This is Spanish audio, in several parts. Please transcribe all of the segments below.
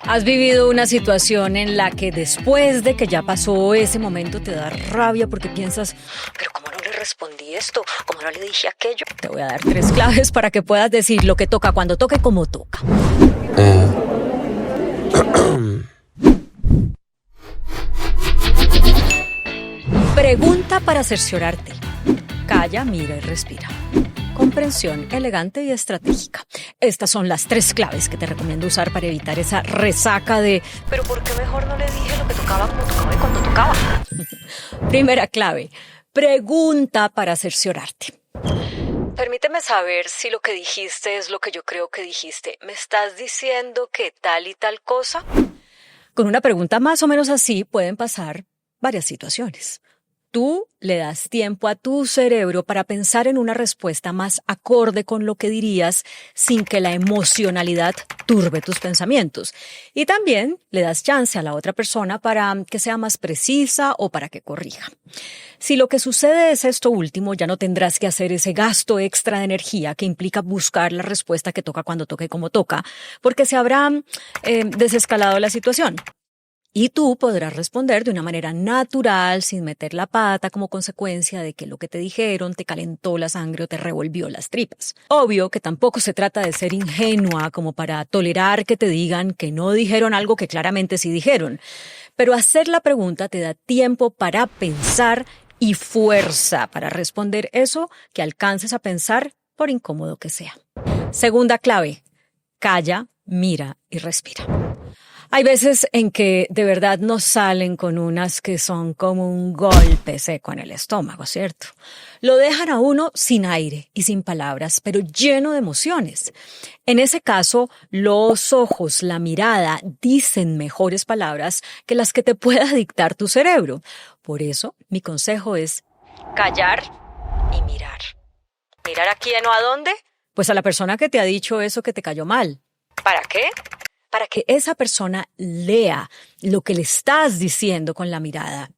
¿Has vivido una situación en la que después de que ya pasó ese momento te da rabia porque piensas, pero cómo no le respondí esto, cómo no le dije aquello? Te voy a dar 3 claves para que puedas decir lo que toca, cuando toca y cómo toca. Pregunta para cerciorarte. Calla, mira y respira. Comprensión elegante y estratégica. Estas son las 3 claves que te recomiendo usar para evitar esa resaca de ¿pero por qué mejor no le dije lo que tocaba como tocaba y cuando tocaba? Primera clave. Pregunta para cerciorarte. Permíteme saber si lo que dijiste es lo que yo creo que dijiste. ¿Me estás diciendo que tal y tal cosa? Con una pregunta más o menos así pueden pasar varias situaciones. Tú le das tiempo a tu cerebro para pensar en una respuesta más acorde con lo que dirías sin que la emocionalidad turbe tus pensamientos. Y también le das chance a la otra persona para que sea más precisa o para que corrija. Si lo que sucede es esto último, ya no tendrás que hacer ese gasto extra de energía que implica buscar la respuesta que toca cuando toca y cómo toca, porque se habrá desescalado la situación. Y tú podrás responder de una manera natural, sin meter la pata como consecuencia de que lo que te dijeron te calentó la sangre o te revolvió las tripas. Obvio que tampoco se trata de ser ingenua como para tolerar que te digan que no dijeron algo que claramente sí dijeron. Pero hacer la pregunta te da tiempo para pensar y fuerza para responder eso que alcances a pensar por incómodo que sea. Segunda clave, calla, mira y respira. Hay veces en que de verdad nos salen con unas que son como un golpe seco en el estómago, ¿cierto? Lo dejan a uno sin aire y sin palabras, pero lleno de emociones. En ese caso, los ojos, la mirada, dicen mejores palabras que las que te pueda dictar tu cerebro. Por eso, mi consejo es callar y mirar. ¿Mirar a quién o a dónde? Pues a la persona que te ha dicho eso que te cayó mal. ¿Para qué? Para que esa persona lea lo que le estás diciendo con la mirada.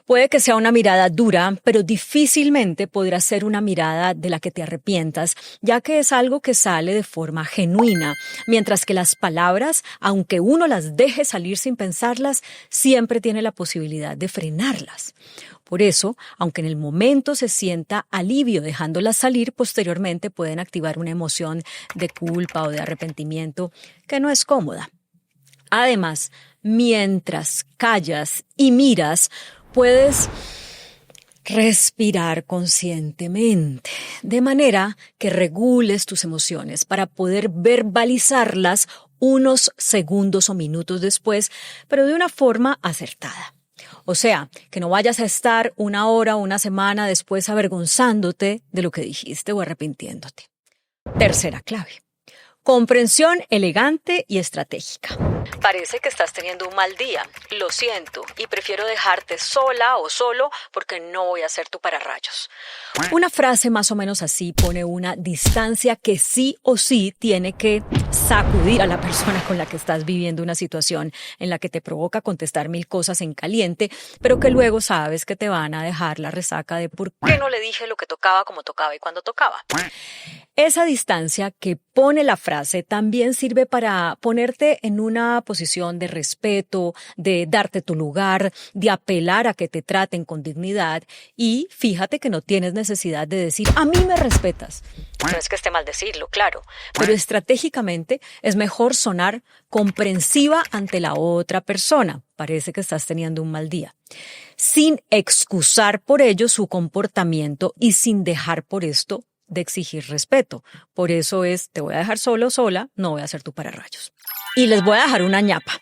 Puede que sea una mirada dura, pero difícilmente podrá ser una mirada de la que te arrepientas, ya que es algo que sale de forma genuina, mientras que las palabras, aunque uno las deje salir sin pensarlas, siempre tiene la posibilidad de frenarlas. Por eso, aunque en el momento se sienta alivio dejándolas salir, posteriormente pueden activar una emoción de culpa o de arrepentimiento que no es cómoda. Además, mientras callas y miras, puedes respirar conscientemente, de manera que regules tus emociones para poder verbalizarlas unos segundos o minutos después, pero de una forma acertada. O sea, que no vayas a estar 1 hora o 1 semana después avergonzándote de lo que dijiste o arrepintiéndote. Tercera clave. Comprensión elegante y estratégica. Parece que estás teniendo un mal día, lo siento, y prefiero dejarte sola o solo porque no voy a ser tu pararrayos. Una frase más o menos así pone una distancia que sí o sí tiene que sacudir a la persona con la que estás viviendo una situación en la que te provoca contestar 1000 cosas en caliente, pero que luego sabes que te van a dejar la resaca de por qué no le dije lo que tocaba, como tocaba y cuando tocaba. Esa distancia que pone la frase también sirve para ponerte en una posición de respeto, de darte tu lugar, de apelar a que te traten con dignidad y fíjate que no tienes necesidad de decir a mí me respetas. No es que esté mal decirlo, claro, pero estratégicamente es mejor sonar comprensiva ante la otra persona. Parece que estás teniendo un mal día. Sin excusar por ello su comportamiento y sin dejar por esto de exigir respeto. Por eso te voy a dejar solo o sola, no voy a ser tu pararrayos. Y les voy a dejar una ñapa.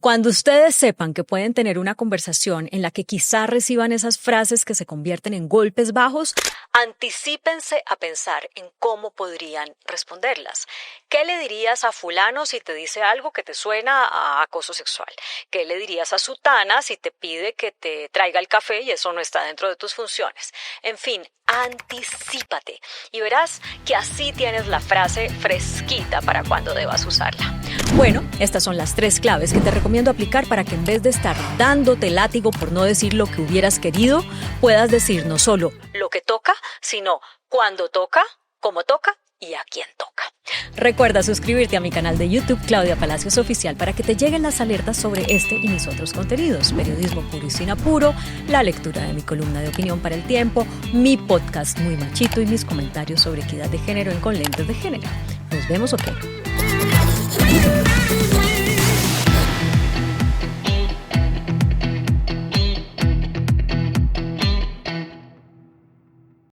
Cuando ustedes sepan que pueden tener una conversación en la que quizás reciban esas frases que se convierten en golpes bajos, anticípense a pensar en cómo podrían responderlas. ¿Qué le dirías a fulano si te dice algo que te suena a acoso sexual? ¿Qué le dirías a sutana si te pide que te traiga el café y eso no está dentro de tus funciones? En fin, anticípate y verás que así tienes la frase fresquita para cuando debas usarla. Bueno, estas son las 3 claves que te recomiendo aplicar para que en vez de estar dándote látigo por no decir lo que hubieras querido, puedas decir no solo lo que toca, sino cuándo toca, cómo toca y a quien toca. Recuerda suscribirte a mi canal de YouTube Claudia Palacios Oficial para que te lleguen las alertas sobre este y mis otros contenidos, periodismo puro y sin apuro, la lectura de mi columna de opinión para El Tiempo, mi podcast Muy Machito y mis comentarios sobre equidad de género en Con Lentes de Género. ¿Nos vemos o qué?